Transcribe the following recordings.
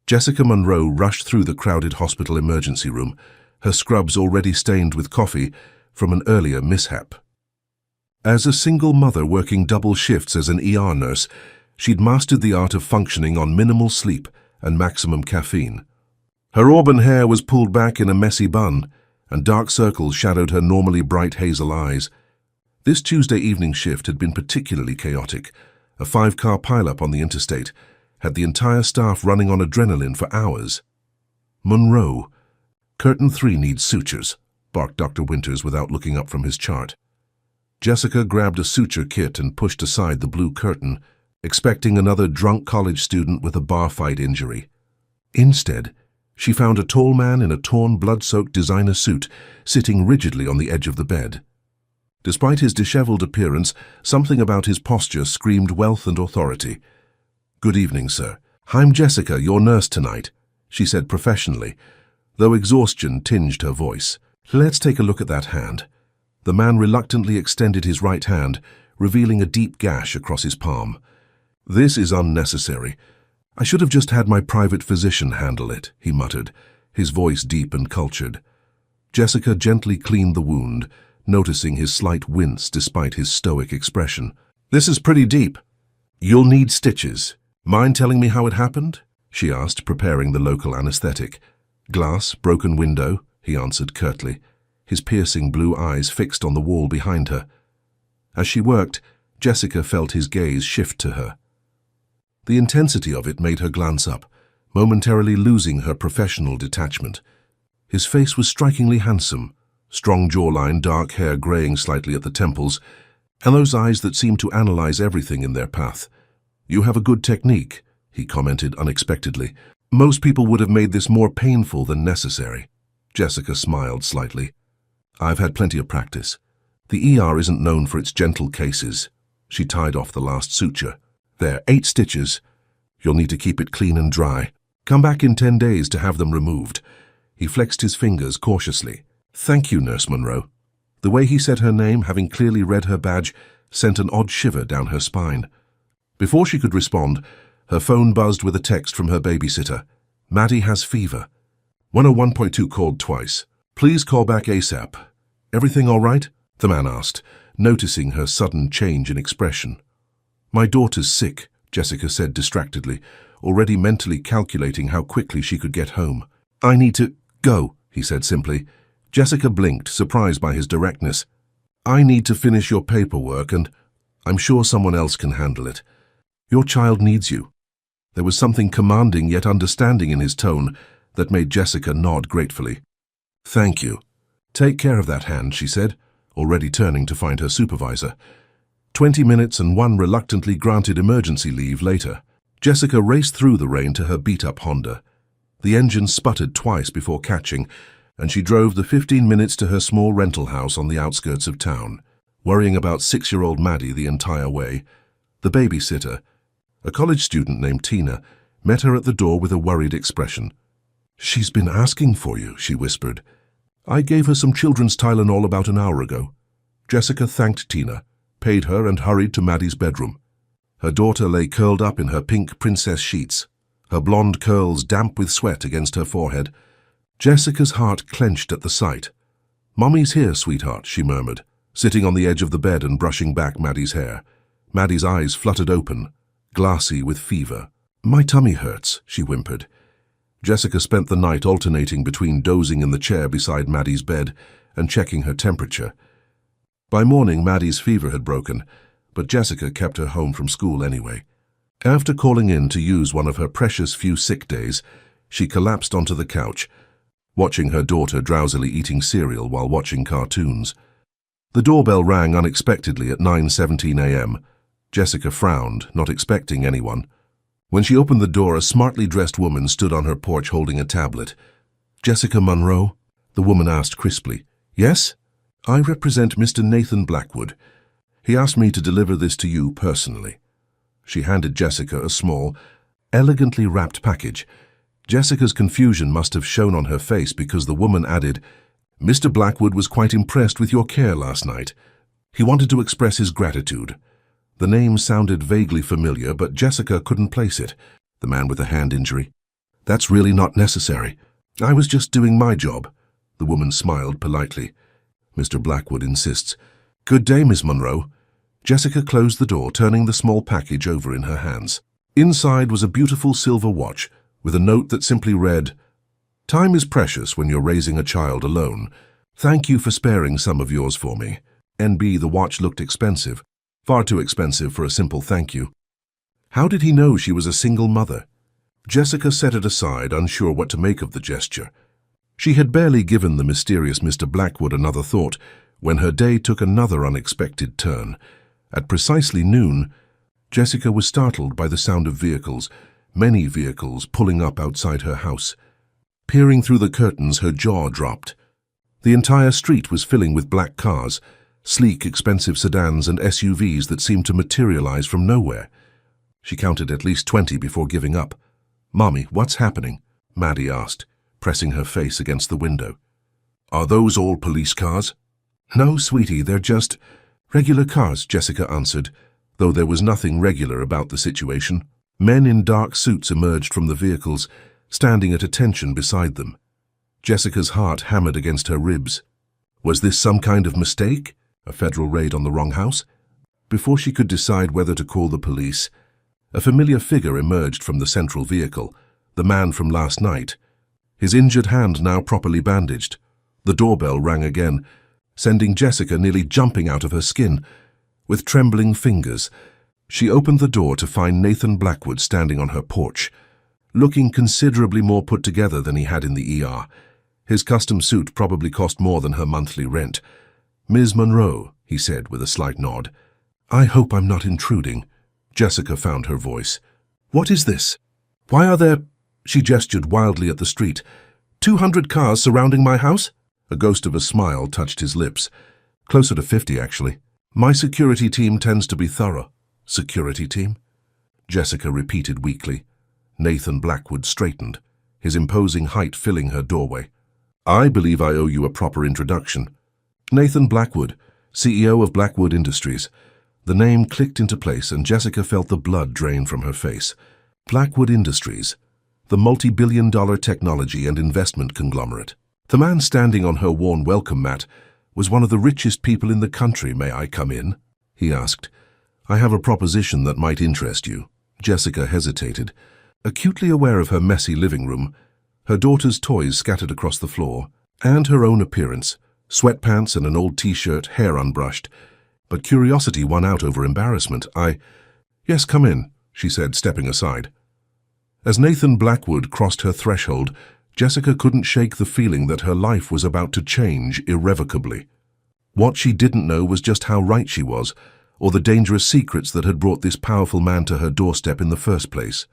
Jessica Monroe rushed through the crowded hospital emergency room, her scrubs already stained with coffee from an earlier mishap. As a single mother working double shifts as an ER nurse, she'd mastered the art of functioning on minimal sleep and maximum caffeine. Her auburn hair was pulled back in a messy bun, and dark circles shadowed her normally bright hazel eyes. This Tuesday evening shift had been particularly chaotic. A 5-car pileup on the interstate had the entire staff running on adrenaline for hours. "Monroe, curtain 3 needs sutures," barked Dr. Winters without looking up from his chart. Jessica grabbed a suture kit and pushed aside the blue curtain, expecting another drunk college student with a bar fight injury. Instead, she found a tall man in a torn, blood-soaked designer suit sitting rigidly on the edge of the bed. Despite his disheveled appearance, something about his posture screamed wealth and authority. "Good evening, sir. I'm Jessica, your nurse tonight," she said professionally, though exhaustion tinged her voice. "Let's take a look at that hand." The man reluctantly extended his right hand, revealing a deep gash across his palm. "This is unnecessary. I should have just had my private physician handle it," he muttered, his voice deep and cultured. Jessica gently cleaned the wound, noticing his slight wince despite his stoic expression. "This is pretty deep. You'll need stitches. Mind telling me how it happened?" she asked, preparing the local anesthetic. "Glass, broken window," he answered curtly, his piercing blue eyes fixed on the wall behind her. As she worked, Jessica felt his gaze shift to her. The intensity of it made her glance up, momentarily losing her professional detachment. His face was strikingly handsome, strong jawline, dark hair graying slightly at the temples, and those eyes that seemed to analyze everything in their path. "You have a good technique," he commented unexpectedly. "Most people would have made this more painful than necessary." Jessica smiled slightly. "I've had plenty of practice. The ER isn't known for its gentle cases." She tied off the last suture. "There, 8 stitches. You'll need to keep it clean and dry. Come back in 10 days to have them removed." He flexed his fingers cautiously. "Thank you, Nurse Monroe." The way he said her name, having clearly read her badge, sent an odd shiver down her spine. Before she could respond, her phone buzzed with a text from her babysitter. "Maddie has fever." 101.2 called twice. "Please call back ASAP." "Everything all right?" the man asked, noticing her sudden change in expression. "My daughter's sick," Jessica said distractedly, already mentally calculating how quickly she could get home. "I need to go," he said simply. Jessica blinked, surprised by his directness. "I need to finish your paperwork, and I'm sure someone else can handle it. Your child needs you." There was something commanding yet understanding in his tone that made Jessica nod gratefully. "Thank you. Take care of that hand," she said, already turning to find her supervisor. 20 minutes and one reluctantly granted emergency leave later, Jessica raced through the rain to her beat-up Honda. The engine sputtered twice before catching, and she drove the 15 minutes to her small rental house on the outskirts of town, worrying about 6-year-old Maddie the entire way. The babysitter, a college student named Tina, met her at the door with a worried expression. "She's been asking for you," she whispered. "I gave her some children's Tylenol about an hour ago." Jessica thanked Tina, paid her, and hurried to Maddie's bedroom. Her daughter lay curled up in her pink princess sheets, her blonde curls damp with sweat against her forehead. Jessica's heart clenched at the sight. "Mommy's here, sweetheart," she murmured, sitting on the edge of the bed and brushing back Maddie's hair. Maddie's eyes fluttered open, glassy with fever. "My tummy hurts," she whimpered. Jessica spent the night alternating between dozing in the chair beside Maddie's bed and checking her temperature. By morning, Maddie's fever had broken, but Jessica kept her home from school anyway. After calling in to use one of her precious few sick days, she collapsed onto the couch, watching her daughter drowsily eating cereal while watching cartoons. The doorbell rang unexpectedly at 9:17 a.m. Jessica frowned, not expecting anyone. When she opened the door, a smartly dressed woman stood on her porch holding a tablet. "Jessica Monroe?" the woman asked crisply. "Yes? I represent Mr. Nathan Blackwood. He asked me to deliver this to you personally." She handed Jessica a small, elegantly wrapped package. Jessica's confusion must have shown on her face because the woman added, "Mr. Blackwood was quite impressed with your care last night. He wanted to express his gratitude." The name sounded vaguely familiar, but Jessica couldn't place it. The man with the hand injury? That's really not necessary. I was just doing my job. The woman smiled politely. Mr. Blackwood insists. Good day, Miss Monroe. Jessica closed the door, turning the small package over in her hands. Inside was a beautiful silver watch with a note that simply read, Time is precious when you're raising a child alone. Thank you for sparing some of yours for me. NB, the watch looked expensive. Far too expensive for a simple thank you. How did he know she was a single mother? Jessica set it aside, unsure what to make of the gesture. She had barely given the mysterious Mr. Blackwood another thought when her day took another unexpected turn. At precisely noon, Jessica was startled by the sound of vehicles, many vehicles pulling up outside her house. Peering through the curtains, her jaw dropped. The entire street was filling with black cars, sleek, expensive sedans and SUVs that seemed to materialize from nowhere. She counted at least 20 before giving up. Mommy, what's happening? Maddie asked, pressing her face against the window. Are those all police cars? No, sweetie, they're just regular cars, Jessica answered, though there was nothing regular about the situation. Men in dark suits emerged from the vehicles, standing at attention beside them. Jessica's heart hammered against her ribs. Was this some kind of mistake? A federal raid on the wrong house? Before she could decide whether to call the police, a familiar figure emerged from the central vehicle, the man from last night, his injured hand now properly bandaged. The doorbell rang again, sending Jessica nearly jumping out of her skin. With trembling fingers, she opened the door to find Nathan Blackwood standing on her porch, looking considerably more put together than he had in the ER. His custom suit probably cost more than her monthly rent. Ms. Monroe, he said with a slight nod. I hope I'm not intruding. Jessica found her voice. What is this? Why are there... She gestured wildly at the street. 200 cars surrounding my house? A ghost of a smile touched his lips. Closer to 50, actually. My security team tends to be thorough. Security team? Jessica repeated weakly. Nathan Blackwood straightened, his imposing height filling her doorway. I believe I owe you a proper introduction. Nathan Blackwood, CEO of Blackwood Industries. The name clicked into place and Jessica felt the blood drain from her face. Blackwood Industries, the multi-billion-dollar technology and investment conglomerate. The man standing on her worn welcome mat was one of the richest people in the country. May I come in? He asked. I have a proposition that might interest you. Jessica hesitated, acutely aware of her messy living room, her daughter's toys scattered across the floor, and her own appearance, sweatpants and an old t-shirt, hair unbrushed. But curiosity won out over embarrassment. Yes, come in, she said, stepping aside. As Nathan Blackwood crossed her threshold, Jessica couldn't shake the feeling that her life was about to change irrevocably. What she didn't know was just how right she was, or the dangerous secrets that had brought this powerful man to her doorstep in the first place.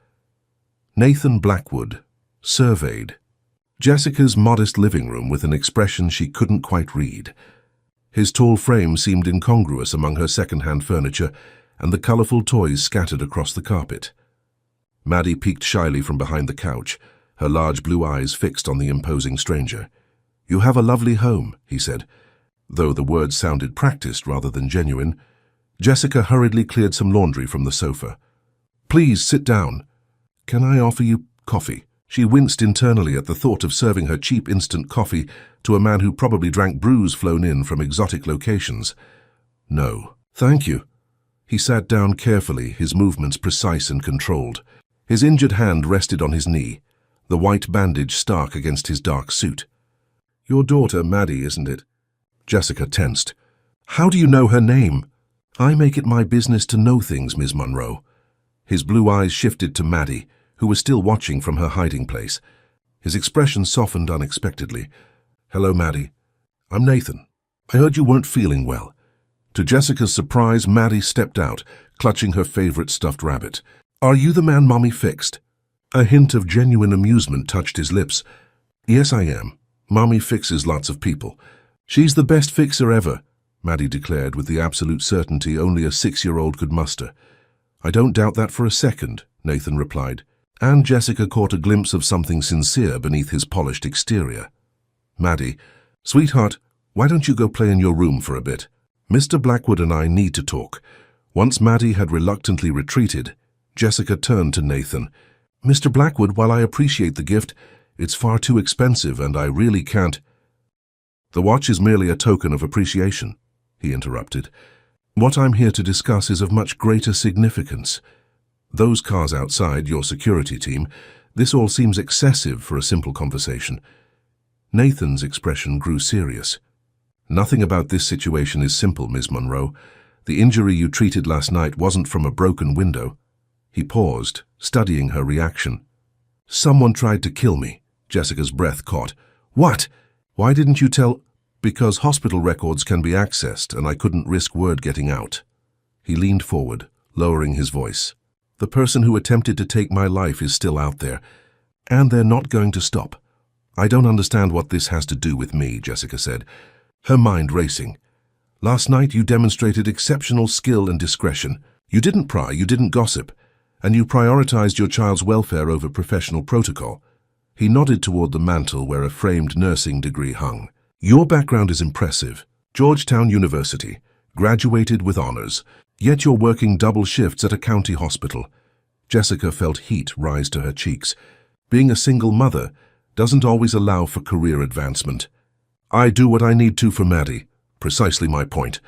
Nathan Blackwood surveyed Jessica's modest living room with an expression she couldn't quite read. His tall frame seemed incongruous among her second-hand furniture and the colorful toys scattered across the carpet. Maddie peeked shyly from behind the couch, her large blue eyes fixed on the imposing stranger. You have a lovely home, he said, though the words sounded practiced rather than genuine. Jessica hurriedly cleared some laundry from the sofa. Please sit down. Can I offer you coffee? She winced internally at the thought of serving her cheap instant coffee to a man who probably drank brews flown in from exotic locations. No, thank you. He sat down carefully, his movements precise and controlled. His injured hand rested on his knee, the white bandage stark against his dark suit. Your daughter, Maddie, isn't it? Jessica tensed. How do you know her name? I make it my business to know things, Ms. Monroe. His blue eyes shifted to Maddie, who was still watching from her hiding place. His expression softened unexpectedly. Hello, Maddie. I'm Nathan. I heard you weren't feeling well. To Jessica's surprise, Maddie stepped out, clutching her favorite stuffed rabbit. Are you the man Mommy fixed? A hint of genuine amusement touched his lips. Yes, I am. Mommy fixes lots of people. She's the best fixer ever, Maddie declared with the absolute certainty only a 6-year-old could muster. I don't doubt that for a second, Nathan replied, and Jessica caught a glimpse of something sincere beneath his polished exterior. Maddie, sweetheart, why don't you go play in your room for a bit? Mr. Blackwood and I need to talk. Once Maddie had reluctantly retreated, Jessica turned to Nathan. Mr. Blackwood, while I appreciate the gift, it's far too expensive and I really can't. The watch is merely a token of appreciation, he interrupted. What I'm here to discuss is of much greater significance. Those cars outside, your security team, this all seems excessive for a simple conversation. Nathan's expression grew serious. Nothing about this situation is simple, Ms. Monroe. The injury you treated last night wasn't from a broken window. He paused, studying her reaction. Someone tried to kill me. Jessica's breath caught. What? Why didn't you tell? Because hospital records can be accessed and I couldn't risk word getting out. He leaned forward, lowering his voice. The person who attempted to take my life is still out there, and they're not going to stop. I don't understand what this has to do with me, Jessica said, her mind racing. Last night you demonstrated exceptional skill and discretion. You didn't pry, you didn't gossip, and you prioritized your child's welfare over professional protocol. He nodded toward the mantel where a framed nursing degree hung. Your background is impressive. Georgetown University, graduated with honors, yet you're working double shifts at a county hospital. Jessica felt heat rise to her cheeks. Being a single mother doesn't always allow for career advancement. I do what I need to for Maddie. Precisely my point.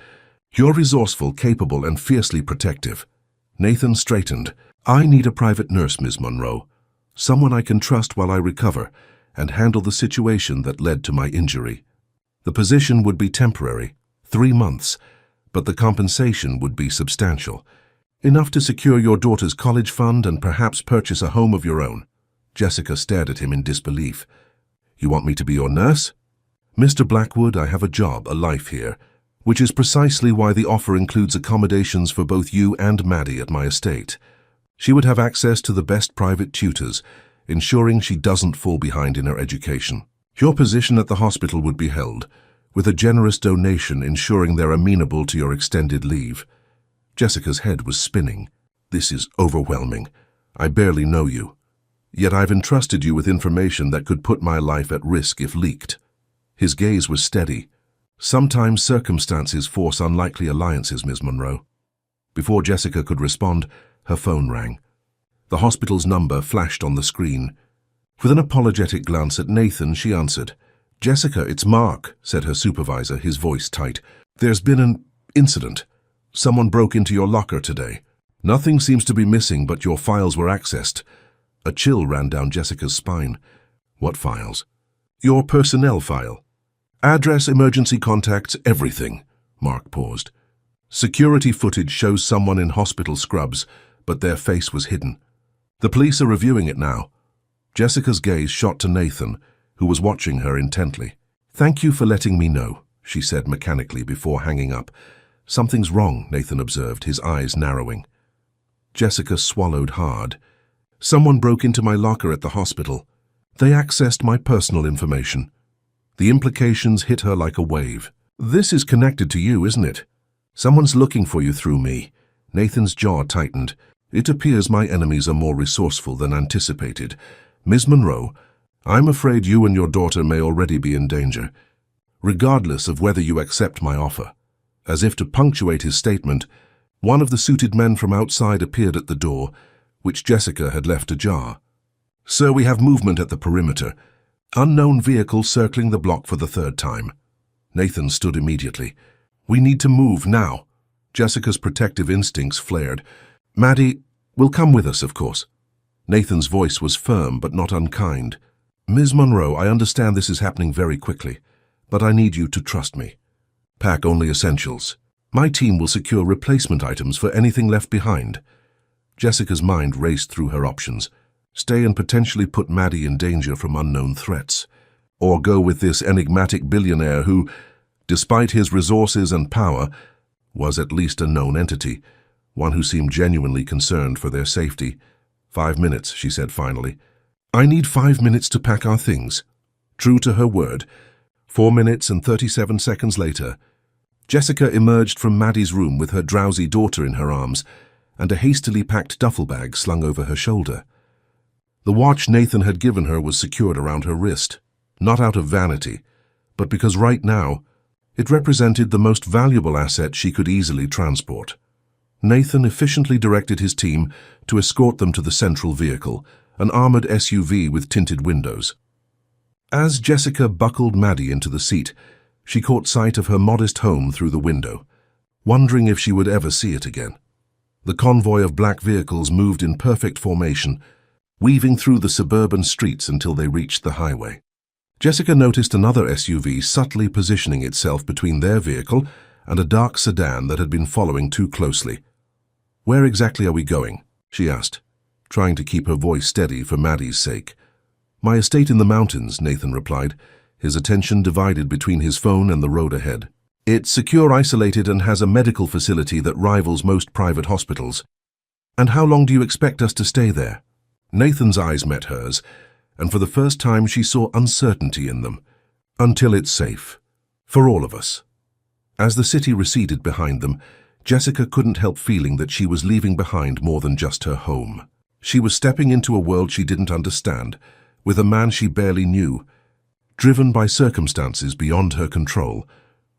You're resourceful, capable, and fiercely protective. Nathan straightened. I need a private nurse, Ms. Monroe. Someone I can trust while I recover and handle the situation that led to my injury. The position would be temporary, 3 months, but the compensation would be substantial. Enough to secure your daughter's college fund and perhaps purchase a home of your own. Jessica stared at him in disbelief. You want me to be your nurse? Mr. Blackwood, I have a job, a life here, which is precisely why the offer includes accommodations for both you and Maddie at my estate. She would have access to the best private tutors, ensuring she doesn't fall behind in her education. Your position at the hospital would be held, with a generous donation ensuring they're amenable to your extended leave. Jessica's head was spinning. This is overwhelming. I barely know you. Yet I've entrusted you with information that could put my life at risk if leaked. His gaze was steady. Sometimes circumstances force unlikely alliances, Ms. Monroe. Before Jessica could respond, her phone rang. The hospital's number flashed on the screen. With an apologetic glance at Nathan, she answered. Jessica, it's Mark, said her supervisor, his voice tight. There's been an incident. Someone broke into your locker today. Nothing seems to be missing, but your files were accessed. A chill ran down Jessica's spine. What files? Your personnel file. Address, emergency contacts, everything. Mark paused. Security footage shows someone in hospital scrubs, but their face was hidden. The police are reviewing it now. Jessica's gaze shot to Nathan, who was watching her intently. Thank you for letting me know, she said mechanically before hanging up. Something's wrong, Nathan observed, his eyes narrowing. Jessica swallowed hard. Someone broke into my locker at the hospital. They accessed my personal information. The implications hit her like a wave. This is connected to you, isn't it? Someone's looking for you through me. Nathan's jaw tightened. It appears my enemies are more resourceful than anticipated. Ms. Monroe, I'm afraid you and your daughter may already be in danger, regardless of whether you accept my offer. As if to punctuate his statement, one of the suited men from outside appeared at the door, which Jessica had left ajar. Sir, we have movement at the perimeter. Unknown vehicle circling the block for the 3rd time. Nathan stood immediately. We need to move now. Jessica's protective instincts flared. Maddie will come with us, of course. Nathan's voice was firm but not unkind. Ms. Monroe, I understand this is happening very quickly, but I need you to trust me. Pack only essentials. My team will secure replacement items for anything left behind. Jessica's mind raced through her options. Stay and potentially put Maddie in danger from unknown threats. Or go with this enigmatic billionaire who, despite his resources and power, was at least a known entity, one who seemed genuinely concerned for their safety. 5 minutes, she said finally. I need 5 minutes to pack our things. True to her word, 4 minutes and 37 seconds later, Jessica emerged from Maddie's room with her drowsy daughter in her arms and a hastily packed duffel bag slung over her shoulder. The watch Nathan had given her was secured around her wrist, not out of vanity, but because right now it represented the most valuable asset she could easily transport. Nathan efficiently directed his team to escort them to the central vehicle, an armored SUV with tinted windows. As Jessica buckled Maddie into the seat, she caught sight of her modest home through the window, wondering if she would ever see it again. The convoy of black vehicles moved in perfect formation, weaving through the suburban streets until they reached the highway. Jessica noticed another SUV subtly positioning itself between their vehicle and a dark sedan that had been following too closely. "Where exactly are we going?" she asked, trying to keep her voice steady for Maddie's sake. "My estate in the mountains," Nathan replied, his attention divided between his phone and the road ahead. "It's secure, isolated, and has a medical facility that rivals most private hospitals. And how long do you expect us to stay there?" Nathan's eyes met hers, and for the first time she saw uncertainty in them. "Until it's safe. For all of us." As the city receded behind them, Jessica couldn't help feeling that she was leaving behind more than just her home. She was stepping into a world she didn't understand, with a man she barely knew, driven by circumstances beyond her control.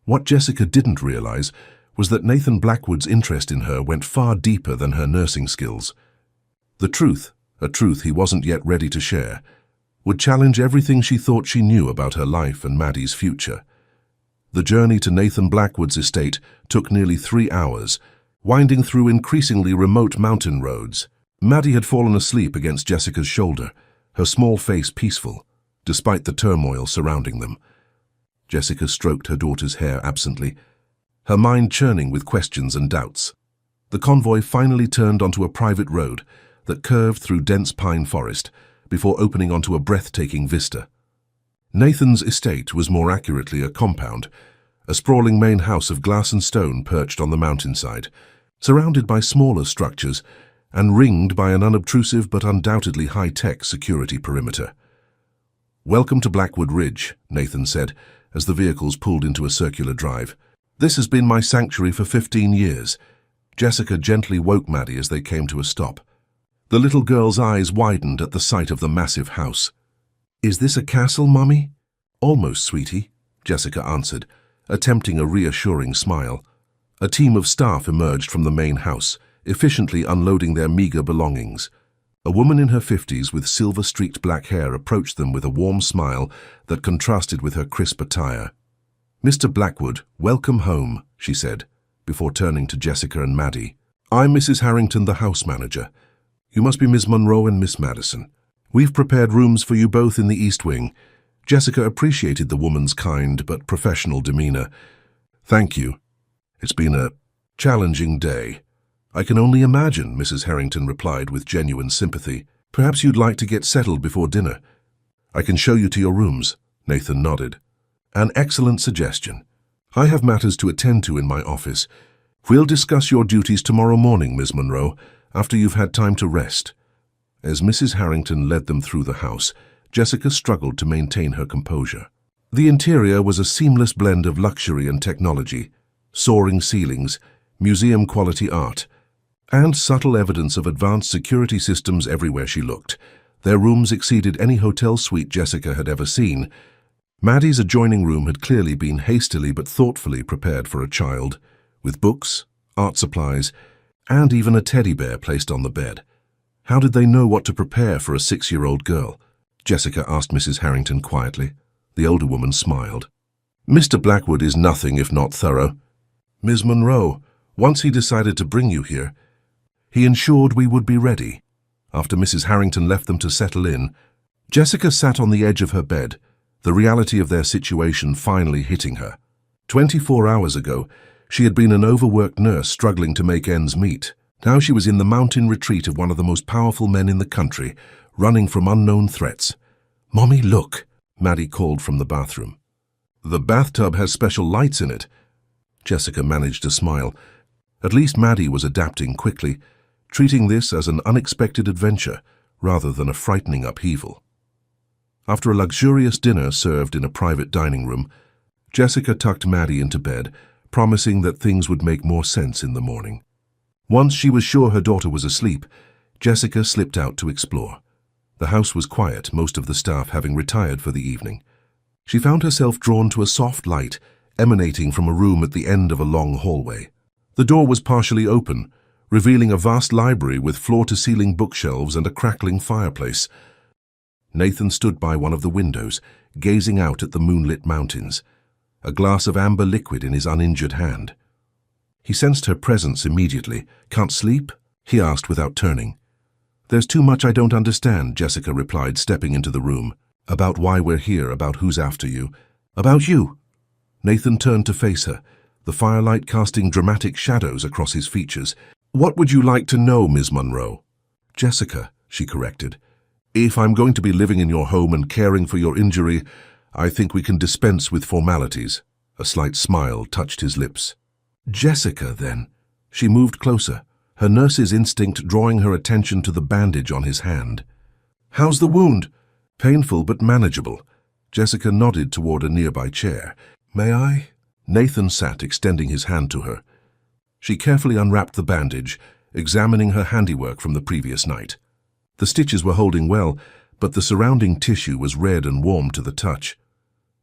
What Jessica didn't realize was that Nathan Blackwood's interest in her went far deeper than her nursing skills. The truth, a truth he wasn't yet ready to share, would challenge everything she thought she knew about her life and Maddie's future. The journey to Nathan Blackwood's estate took nearly 3 hours, winding through increasingly remote mountain roads. Maddie had fallen asleep against Jessica's shoulder, her small face peaceful, despite the turmoil surrounding them. Jessica stroked her daughter's hair absently, her mind churning with questions and doubts. The convoy finally turned onto a private road that curved through dense pine forest before opening onto a breathtaking vista. Nathan's estate was more accurately a compound, a sprawling main house of glass and stone perched on the mountainside, surrounded by smaller structures and ringed by an unobtrusive but undoubtedly high-tech security perimeter. "Welcome to Blackwood Ridge," Nathan said, as the vehicles pulled into a circular drive. "This has been my sanctuary for 15 years. Jessica gently woke Maddie as they came to a stop. The little girl's eyes widened at the sight of the massive house. "Is this a castle, Mummy?" "Almost, sweetie," Jessica answered, attempting a reassuring smile. A team of staff emerged from the main house, efficiently unloading their meager belongings. A woman in her 50s with silver-streaked black hair approached them with a warm smile that contrasted with her crisp attire. "Mr. Blackwood, welcome home," she said, before turning to Jessica and Maddie. "I'm Mrs. Harrington, the house manager. You must be Ms. Monroe and Miss Madison. We've prepared rooms for you both in the East Wing." Jessica appreciated the woman's kind but professional demeanor. "Thank you. It's been a challenging day." "I can only imagine," Mrs. Harrington replied with genuine sympathy. "Perhaps you'd like to get settled before dinner." "I can show you to your rooms," Nathan nodded. "An excellent suggestion. I have matters to attend to in my office. We'll discuss your duties tomorrow morning, Ms. Monroe, after you've had time to rest." As Mrs. Harrington led them through the house, Jessica struggled to maintain her composure. The interior was a seamless blend of luxury and technology, soaring ceilings, museum-quality art, and subtle evidence of advanced security systems everywhere she looked. Their rooms exceeded any hotel suite Jessica had ever seen. Maddie's adjoining room had clearly been hastily but thoughtfully prepared for a child, with books, art supplies, and even a teddy bear placed on the bed. How did they know what to prepare for a 6-year-old girl? Jessica asked Mrs. Harrington quietly. The older woman smiled. "Mr. Blackwood is nothing if not thorough. Ms. Monroe, once he decided to bring you here, he ensured we would be ready." After Mrs. Harrington left them to settle in, Jessica sat on the edge of her bed, the reality of their situation finally hitting her. 24 hours ago, she had been an overworked nurse struggling to make ends meet. Now she was in the mountain retreat of one of the most powerful men in the country, running from unknown threats. "Mommy, look," Maddie called from the bathroom. "The bathtub has special lights in it." Jessica managed to smile. At least Maddie was adapting quickly, treating this as an unexpected adventure rather than a frightening upheaval. After a luxurious dinner served in a private dining room, Jessica tucked Maddie into bed, promising that things would make more sense in the morning. Once she was sure her daughter was asleep, Jessica slipped out to explore. The house was quiet, most of the staff having retired for the evening. She found herself drawn to a soft light emanating from a room at the end of a long hallway. The door was partially open, revealing a vast library with floor-to-ceiling bookshelves and a crackling fireplace. Nathan stood by one of the windows, gazing out at the moonlit mountains, a glass of amber liquid in his uninjured hand. He sensed her presence immediately. "Can't sleep?" he asked without turning. "There's too much I don't understand," Jessica replied, stepping into the room. "About why we're here, about who's after you. About you." Nathan turned to face her, the firelight casting dramatic shadows across his features. "What would you like to know, Ms. Monroe?" "Jessica," she corrected. "If I'm going to be living in your home and caring for your injury, I think we can dispense with formalities." A slight smile touched his lips. "Jessica, then." She moved closer, her nurse's instinct drawing her attention to the bandage on his hand. "How's the wound?" "Painful but manageable." Jessica nodded toward a nearby chair. "May I?" Nathan sat, extending his hand to her. She carefully unwrapped the bandage, examining her handiwork from the previous night. The stitches were holding well, but the surrounding tissue was red and warm to the touch.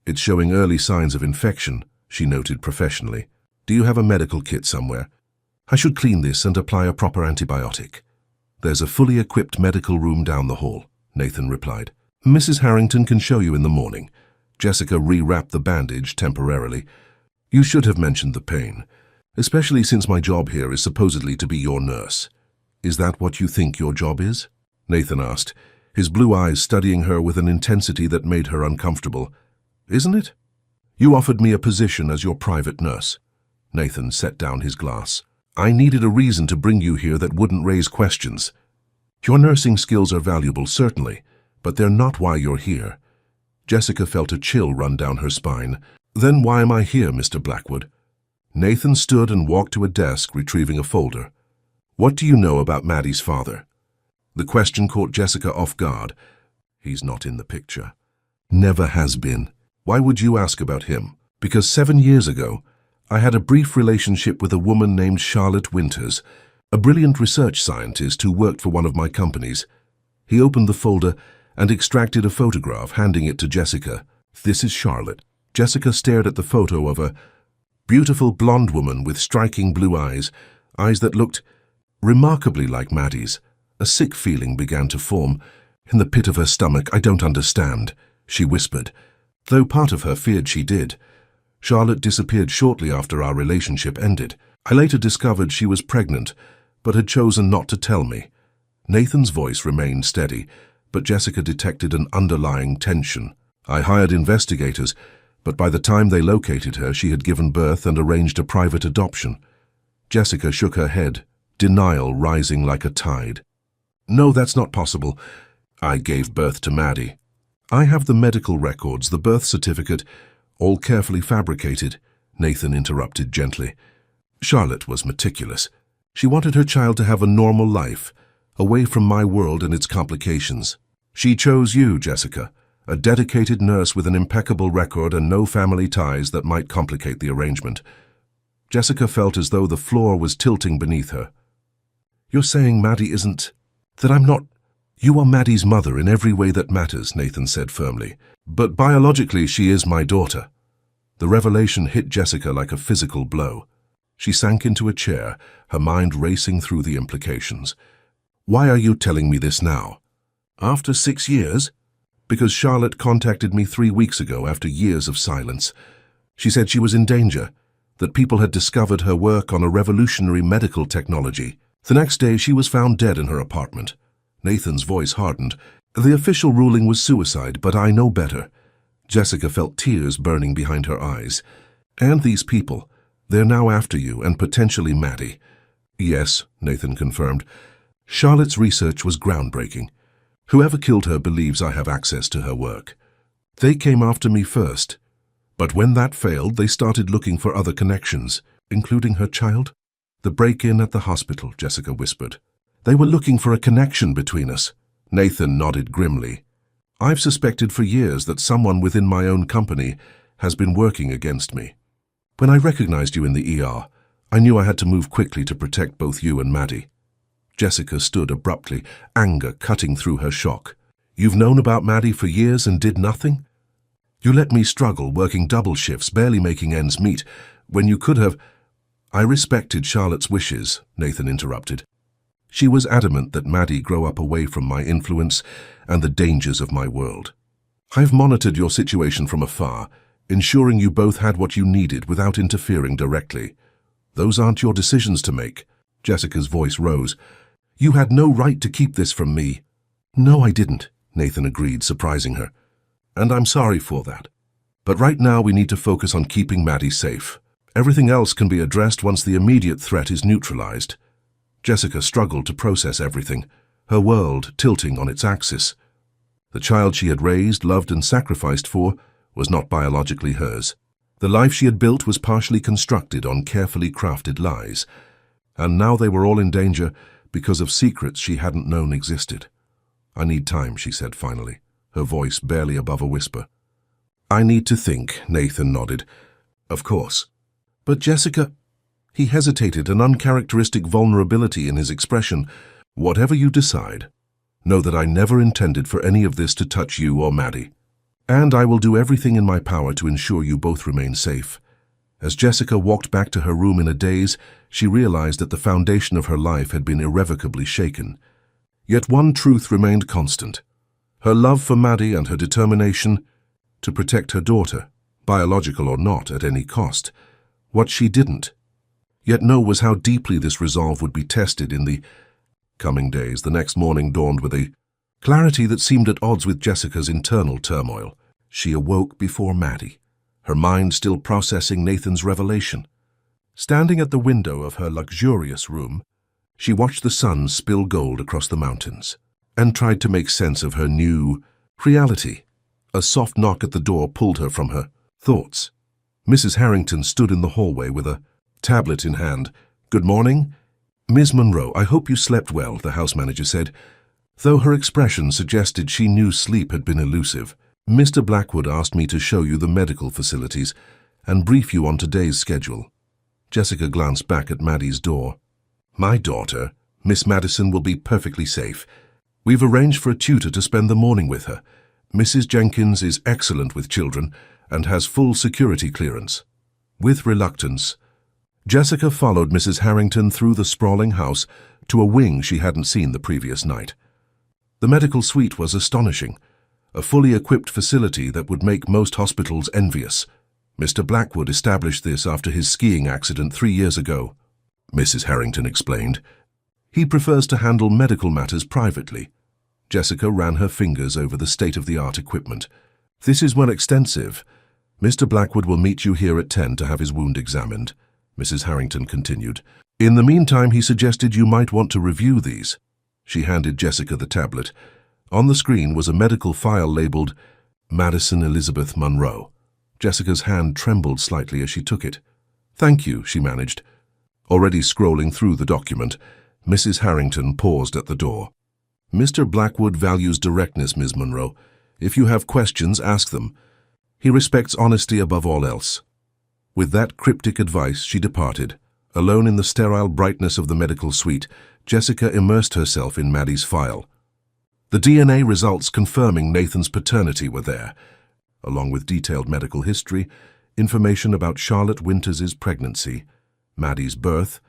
"It's showing early signs of infection," she noted professionally. "Do you have a medical kit somewhere? I should clean this and apply a proper antibiotic." "There's a fully equipped medical room down the hall," Nathan replied. "Mrs. Harrington can show you in the morning." Jessica rewrapped the bandage temporarily. "You should have mentioned the pain, especially since my job here is supposedly to be your nurse." "Is that what you think your job is?" Nathan asked, his blue eyes studying her with an intensity that made her uncomfortable. "Isn't it? You offered me a position as your private nurse." Nathan set down his glass. "I needed a reason to bring you here that wouldn't raise questions. Your nursing skills are valuable, certainly, but they're not why you're here." Jessica felt a chill run down her spine. "Then why am I here, Mr. Blackwood?" Nathan stood and walked to a desk, retrieving a folder. "What do you know about Maddie's father?" The question caught Jessica off guard. "He's not in the picture." "Never has been." "Why would you ask about him?" "Because 7 years ago, I had a brief relationship with a woman named Charlotte Winters, a brilliant research scientist who worked for one of my companies." He opened the folder and extracted a photograph, handing it to Jessica. "This is Charlotte." Jessica stared at the photo of a beautiful blonde woman with striking blue eyes, eyes that looked remarkably like Maddie's. A sick feeling began to form in the pit of her stomach. "I don't understand," she whispered, though part of her feared she did. "Charlotte disappeared shortly after our relationship ended. I later discovered she was pregnant, but had chosen not to tell me." Nathan's voice remained steady, but Jessica detected an underlying tension. "I hired investigators, but by the time they located her, she had given birth and arranged a private adoption." Jessica shook her head, denial rising like a tide. "No, that's not possible. I gave birth to Maddie." "I have the medical records, the birth certificate, all carefully fabricated," Nathan interrupted gently. "Charlotte was meticulous. She wanted her child to have a normal life, away from my world and its complications. She chose you, Jessica, a dedicated nurse with an impeccable record and no family ties that might complicate the arrangement." Jessica felt as though the floor was tilting beneath her. "You're saying Maddie isn't... that I'm not..." "You are Maddie's mother in every way that matters," Nathan said firmly. "But biologically she is my daughter." The revelation hit Jessica like a physical blow. She sank into a chair, her mind racing through the implications. "Why are you telling me this now?" "After 6 years?" "Because Charlotte contacted me 3 weeks ago after years of silence. She said she was in danger, that people had discovered her work on a revolutionary medical technology. The next day she was found dead in her apartment." Nathan's voice hardened. "The official ruling was suicide, but I know better." Jessica felt tears burning behind her eyes. "And these people, they're now after you and potentially Maddie." "Yes," Nathan confirmed. "Charlotte's research was groundbreaking. Whoever killed her believes I have access to her work. They came after me first, but when that failed, they started looking for other connections, including her child." "The break-in at the hospital," Jessica whispered. "They were looking for a connection between us." Nathan nodded grimly. "I've suspected for years that someone within my own company has been working against me. When I recognized you in the ER, I knew I had to move quickly to protect both you and Maddie." Jessica stood abruptly, anger cutting through her shock. "You've known about Maddie for years and did nothing? You let me struggle, working double shifts, barely making ends meet, when you could have..." I respected Charlotte's wishes, Nathan interrupted. She was adamant that Maddie grow up away from my influence and the dangers of my world. I've monitored your situation from afar, ensuring you both had what you needed without interfering directly. Those aren't your decisions to make. Jessica's voice rose. You had no right to keep this from me. No, I didn't, Nathan agreed, surprising her. And I'm sorry for that. But right now we need to focus on keeping Maddie safe. Everything else can be addressed once the immediate threat is neutralized. Jessica struggled to process everything, her world tilting on its axis. The child she had raised, loved, and sacrificed for was not biologically hers. The life she had built was partially constructed on carefully crafted lies, and now they were all in danger because of secrets she hadn't known existed. I need time, she said finally, her voice barely above a whisper. I need to think, Nathan nodded. Of course. But Jessica... He hesitated, an uncharacteristic vulnerability in his expression. Whatever you decide, know that I never intended for any of this to touch you or Maddie. And I will do everything in my power to ensure you both remain safe. As Jessica walked back to her room in a daze, she realized that the foundation of her life had been irrevocably shaken. Yet one truth remained constant: her love for Maddie and her determination to protect her daughter, biological or not, at any cost. What she didn't yet know was how deeply this resolve would be tested in the coming days. The next morning dawned with a clarity that seemed at odds with Jessica's internal turmoil. She awoke before Maddie, her mind still processing Nathan's revelation. Standing at the window of her luxurious room, she watched the sun spill gold across the mountains and tried to make sense of her new reality. A soft knock at the door pulled her from her thoughts. Mrs. Harrington stood in the hallway with a tablet in hand. Good morning. Ms. Monroe, I hope you slept well, the house manager said, though her expression suggested she knew sleep had been elusive. Mr. Blackwood asked me to show you the medical facilities and brief you on today's schedule. Jessica glanced back at Maddie's door. My daughter, Miss Madison, will be perfectly safe. We've arranged for a tutor to spend the morning with her. Mrs. Jenkins is excellent with children and has full security clearance. With reluctance, Jessica followed Mrs. Harrington through the sprawling house to a wing she hadn't seen the previous night. The medical suite was astonishing, a fully equipped facility that would make most hospitals envious. Mr. Blackwood established this after his skiing accident 3 years ago, Mrs. Harrington explained. He prefers to handle medical matters privately. Jessica ran her fingers over the state-of-the-art equipment. This is well extensive. Mr. Blackwood will meet you here at 10 to have his wound examined, Mrs. Harrington continued. In the meantime, he suggested you might want to review these. She handed Jessica the tablet. On the screen was a medical file labeled Madison Elizabeth Monroe. Jessica's hand trembled slightly as she took it. Thank you, she managed. Already scrolling through the document, Mrs. Harrington paused at the door. Mr. Blackwood values directness, Ms. Monroe. If you have questions, ask them. He respects honesty above all else. With that cryptic advice, she departed. Alone in the sterile brightness of the medical suite, Jessica immersed herself in Maddie's file. The DNA results confirming Nathan's paternity were there, along with detailed medical history, information about Charlotte Winters' pregnancy, Maddie's birth,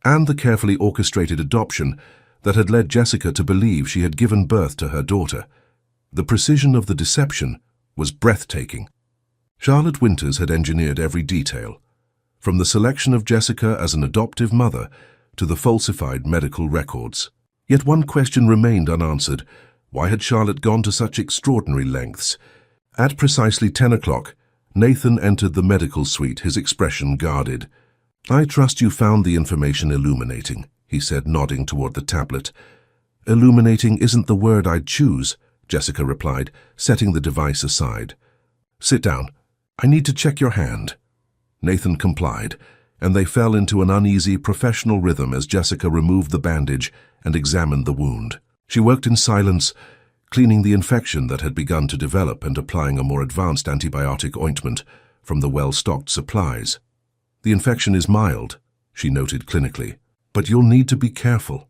and the carefully orchestrated adoption that had led Jessica to believe she had given birth to her daughter. The precision of the deception was breathtaking. Charlotte Winters had engineered every detail, from the selection of Jessica as an adoptive mother to the falsified medical records. Yet one question remained unanswered. Why had Charlotte gone to such extraordinary lengths? At precisely 10 o'clock, Nathan entered the medical suite, his expression guarded. I trust you found the information illuminating, he said, nodding toward the tablet. Illuminating isn't the word I'd choose, Jessica replied, setting the device aside. Sit down. I need to check your hand. Nathan complied, and they fell into an uneasy professional rhythm as Jessica removed the bandage and examined the wound. She worked in silence, cleaning the infection that had begun to develop and applying a more advanced antibiotic ointment from the well-stocked supplies. The infection is mild, she noted clinically, but you'll need to be careful.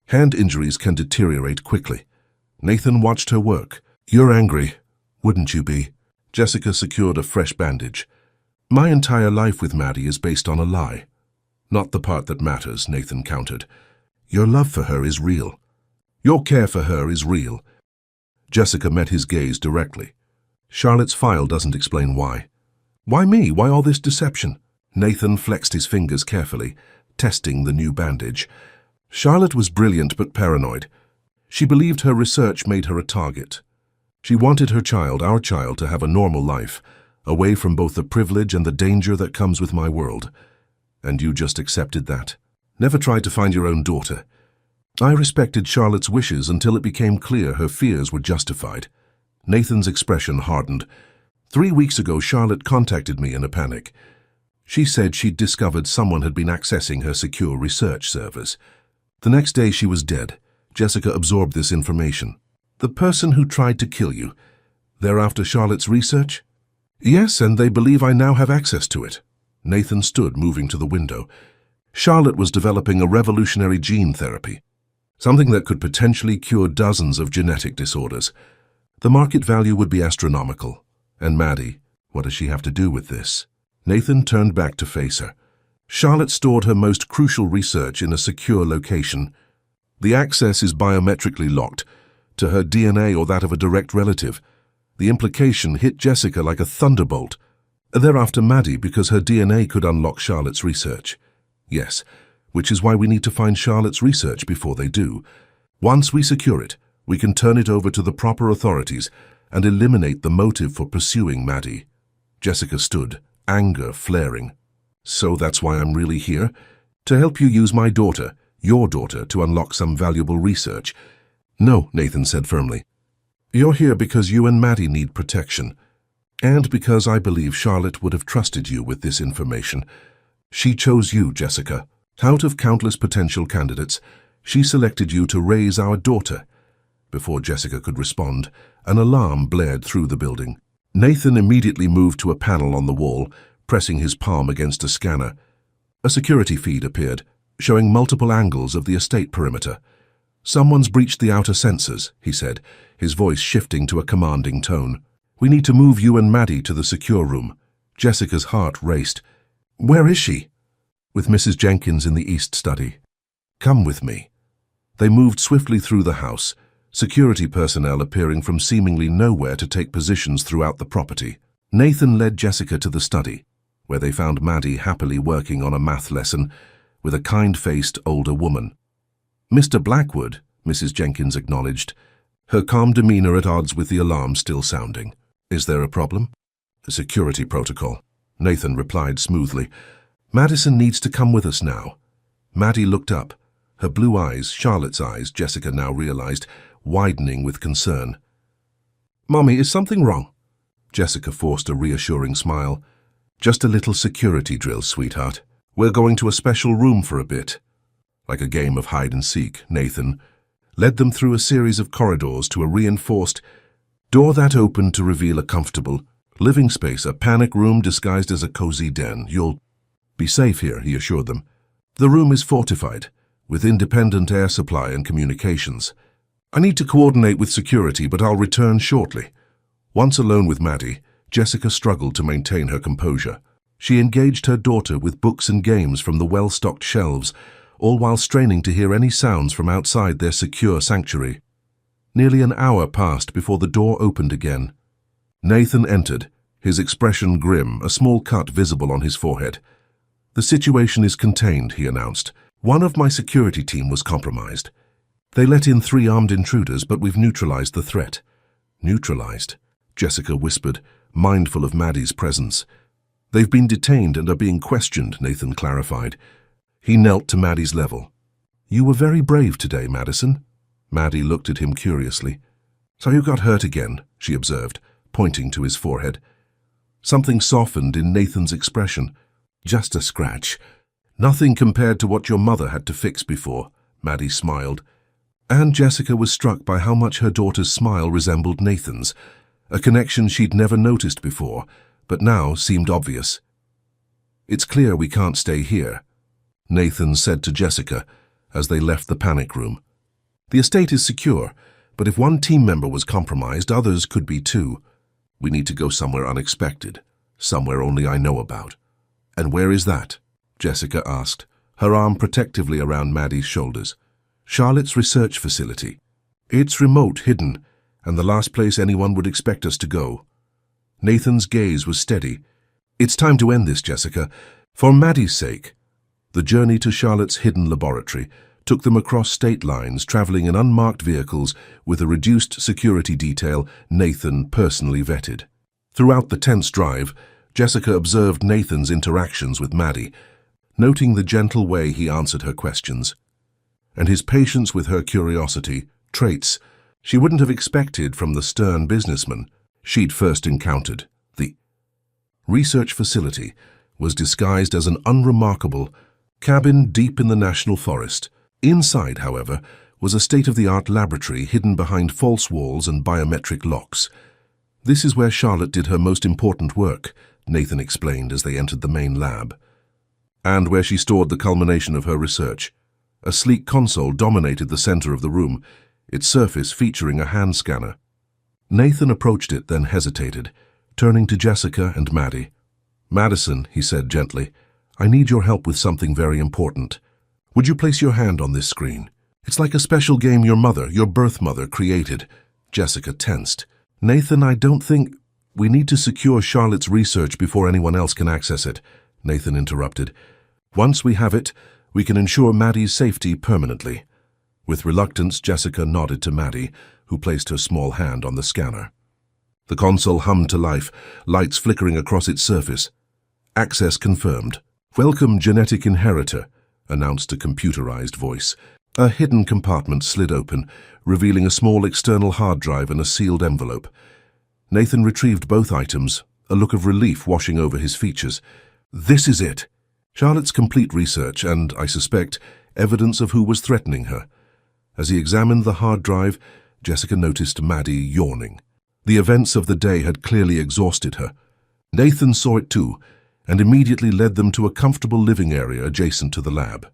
Hand injuries can deteriorate quickly. Nathan watched her work. You're angry, wouldn't you be? Jessica secured a fresh bandage. My entire life with Maddie is based on a lie. Not the part that matters, Nathan countered. Your love for her is real. Your care for her is real. Jessica met his gaze directly. Charlotte's file doesn't explain why. Why me? Why all this deception? Nathan flexed his fingers carefully, testing the new bandage. Charlotte was brilliant but paranoid. She believed her research made her a target. She wanted her child, our child, to have a normal life, away from both the privilege and the danger that comes with my world. And you just accepted that. Never tried to find your own daughter. I respected Charlotte's wishes until it became clear her fears were justified. Nathan's expression hardened. 3 weeks ago, Charlotte contacted me in a panic. She said she'd discovered someone had been accessing her secure research servers. The next day she was dead. Jessica absorbed this information. The person who tried to kill you. They're after Charlotte's research? Yes, and they believe I now have access to it. Nathan stood, moving to the window. Charlotte was developing a revolutionary gene therapy, something that could potentially cure dozens of genetic disorders. The market value would be astronomical. And Maddie, what does she have to do with this? Nathan turned back to face her. Charlotte stored her most crucial research in a secure location. The access is biometrically locked to her DNA or that of a direct relative. The implication hit Jessica like a thunderbolt. They're after Maddie because her DNA could unlock Charlotte's research. Yes, which is why we need to find Charlotte's research before they do. Once we secure it, we can turn it over to the proper authorities and eliminate the motive for pursuing Maddie. Jessica stood, anger flaring. So that's why I'm really here? To help you use my daughter, your daughter, to unlock some valuable research? No, Nathan said firmly. You're here because you and Maddie need protection. And because I believe Charlotte would have trusted you with this information. She chose you, Jessica. Out of countless potential candidates, she selected you to raise our daughter. Before Jessica could respond, an alarm blared through the building. Nathan immediately moved to a panel on the wall, pressing his palm against a scanner. A security feed appeared, showing multiple angles of the estate perimeter. Someone's breached the outer sensors, he said, his voice shifting to a commanding tone. We need to move you and Maddie to the secure room. Jessica's heart raced. Where is she? With Mrs. Jenkins in the East study. Come with me. They moved swiftly through the house, security personnel appearing from seemingly nowhere to take positions throughout the property. Nathan led Jessica to the study, where they found Maddie happily working on a math lesson with a kind-faced older woman. Mr. Blackwood, Mrs. Jenkins acknowledged, her calm demeanor at odds with the alarm still sounding. Is there a problem? A security protocol. Nathan replied smoothly. Madison needs to come with us now. Maddie looked up, her blue eyes, Charlotte's eyes, Jessica now realized, widening with concern. Mommy, is something wrong? Jessica forced a reassuring smile. Just a little security drill, sweetheart. We're going to a special room for a bit. Like a game of hide-and-seek, Nathan led them through a series of corridors to a reinforced door that opened to reveal a comfortable living space, a panic room disguised as a cozy den. You'll be safe here, he assured them. The room is fortified, with independent air supply and communications. I need to coordinate with security, but I'll return shortly. Once alone with Maddie, Jessica struggled to maintain her composure. She engaged her daughter with books and games from the well-stocked shelves, all while straining to hear any sounds from outside their secure sanctuary. Nearly an hour passed before the door opened again. Nathan entered, his expression grim, a small cut visible on his forehead. The situation is contained, he announced. One of my security team was compromised. They let in 3 armed intruders, but we've neutralized the threat. Neutralized? Jessica whispered, mindful of Maddie's presence. They've been detained and are being questioned, Nathan clarified. He knelt to Maddie's level. You were very brave today, Madison. Maddie looked at him curiously. So you got hurt again, she observed, pointing to his forehead. Something softened in Nathan's expression. Just a scratch. Nothing compared to what your mother had to fix before, Maddie smiled. And Jessica was struck by how much her daughter's smile resembled Nathan's, a connection she'd never noticed before, but now seemed obvious. It's clear we can't stay here, Nathan said to Jessica as they left the panic room. The estate is secure, but if one team member was compromised, others could be too. We need to go somewhere unexpected, somewhere only I know about. And where is that? Jessica asked. her arm protectively around Maddie's shoulders. "Charlotte's research facility. It's remote, hidden, and the last place anyone would expect us to go." Nathan's gaze was steady. "It's time to end this, Jessica. For Maddie's sake." The journey to Charlotte's hidden laboratory took them across state lines, traveling in unmarked vehicles with a reduced security detail Nathan personally vetted. Throughout the tense drive, Jessica observed Nathan's interactions with Maddie, noting the gentle way he answered her questions, and his patience with her curiosity, traits she wouldn't have expected from the stern businessman she'd first encountered. The research facility was disguised as an unremarkable cabin deep in the national forest. Inside, however, was a state-of-the-art laboratory hidden behind false walls and biometric locks. "This is where Charlotte did her most important work," Nathan explained as they entered the main lab, "and where she stored the culmination of her research." A sleek console dominated the center of the room, its surface featuring a hand scanner. Nathan approached it, then hesitated, turning to Jessica and Maddie. "Madison," he said gently, "I need your help with something very important. Would you place your hand on this screen? It's like a special game your birth mother, created." Jessica tensed. "Nathan, I don't think—" "We need to secure Charlotte's research before anyone else can access it," Nathan interrupted. "Once we have it, we can ensure Maddie's safety permanently." With reluctance, Jessica nodded to Maddie, who placed her small hand on the scanner. The console hummed to life, lights flickering across its surface. "Access confirmed." "Welcome, genetic inheritor," announced a computerized voice. A hidden compartment slid open, revealing a small external hard drive and a sealed envelope. Nathan retrieved both items, a look of relief washing over his features. "This is it. Charlotte's complete research and, I suspect, evidence of who was threatening her." As he examined the hard drive, Jessica noticed Maddie yawning. The events of the day had clearly exhausted her. Nathan saw it too, and immediately led them to a comfortable living area adjacent to the lab.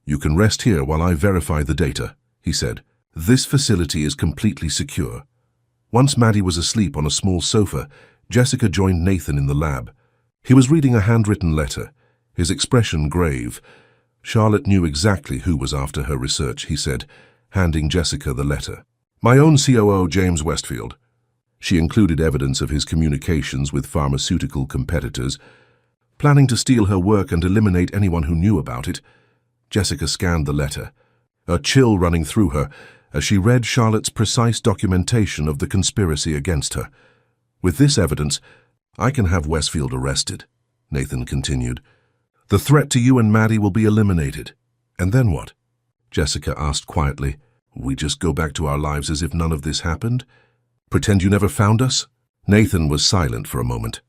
"You can rest here while I verify the data," he said. "This facility is completely secure." Once Maddie was asleep on a small sofa, Jessica joined Nathan in the lab. He was reading a handwritten letter, his expression grave. "Charlotte knew exactly who was after her research," he said, handing Jessica the letter. "My own COO, James Westfield." She included evidence of his communications with pharmaceutical competitors, planning to steal her work and eliminate anyone who knew about it. Jessica scanned the letter, a chill running through her as she read Charlotte's precise documentation of the conspiracy against her. "With this evidence, I can have Westfield arrested," Nathan continued. "The threat to you and Maddie will be eliminated." "And then what?" Jessica asked quietly. "We just go back to our lives as if none of this happened? Pretend you never found us?" Nathan was silent for a moment.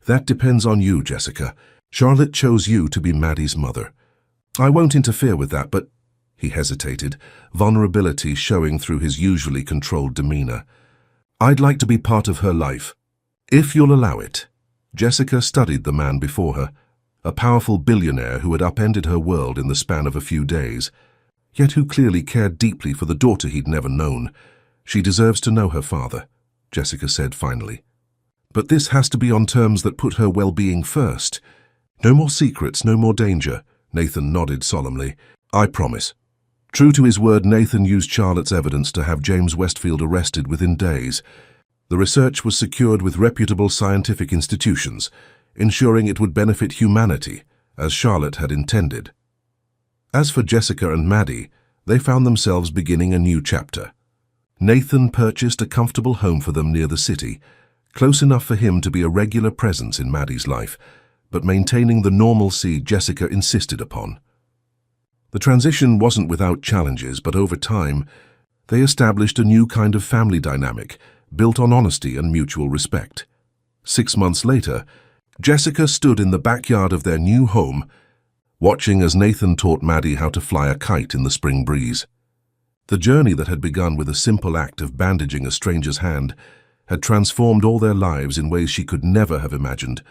"That depends on you, Jessica. Charlotte chose you to be Maddie's mother. I won't interfere with that, but—" He hesitated, vulnerability showing through his usually controlled demeanor. "I'd like to be part of her life, if you'll allow it." Jessica studied the man before her, a powerful billionaire who had upended her world in the span of a few days, yet who clearly cared deeply for the daughter he'd never known. "She deserves to know her father," Jessica said finally. "But this has to be on terms that put her well-being first. No more secrets, no more danger." Nathan nodded solemnly. "I promise." True to his word, Nathan used Charlotte's evidence to have James Westfield arrested within days. The research was secured with reputable scientific institutions, ensuring it would benefit humanity, as Charlotte had intended. As for Jessica and Maddie, they found themselves beginning a new chapter. Nathan purchased a comfortable home for them near the city, close enough for him to be a regular presence in Maddie's life, but maintaining the normalcy Jessica insisted upon. The transition wasn't without challenges, but over time, they established a new kind of family dynamic, built on honesty and mutual respect. 6 months later, Jessica stood in the backyard of their new home, watching as Nathan taught Maddie how to fly a kite in the spring breeze. The journey that had begun with a simple act of bandaging a stranger's hand had transformed all their lives in ways she could never have imagined.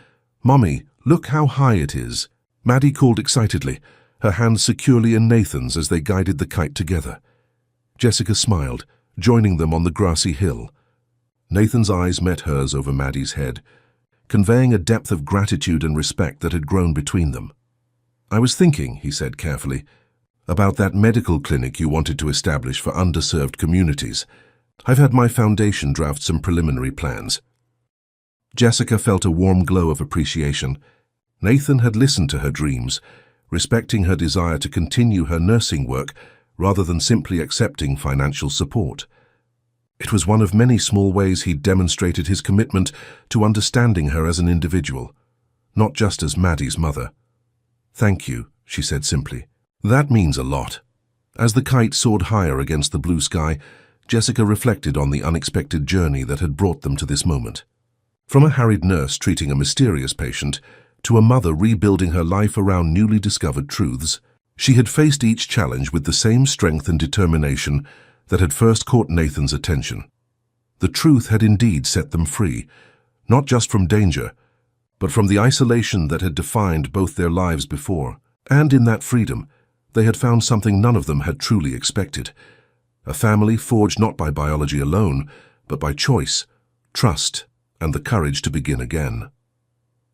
"Mommy, look how high it is," Maddie called excitedly, her hand securely in Nathan's as they guided the kite together. Jessica smiled, joining them on the grassy hill. Nathan's eyes met hers over Maddie's head, conveying a depth of gratitude and respect that had grown between them. "I was thinking," he said carefully, "about that medical clinic you wanted to establish for underserved communities. I've had my foundation draft some preliminary plans." Jessica felt a warm glow of appreciation. Nathan had listened to her dreams, respecting her desire to continue her nursing work rather than simply accepting financial support. It was one of many small ways he'd demonstrated his commitment to understanding her as an individual, not just as Maddie's mother. "Thank you," she said simply. "That means a lot." As the kite soared higher against the blue sky, Jessica reflected on the unexpected journey that had brought them to this moment. From a harried nurse treating a mysterious patient to a mother rebuilding her life around newly discovered truths, she had faced each challenge with the same strength and determination that had first caught Nathan's attention. The truth had indeed set them free, not just from danger, but from the isolation that had defined both their lives before. And in that freedom, they had found something none of them had truly expected: a family forged not by biology alone, but by choice, trust, and the courage to begin again.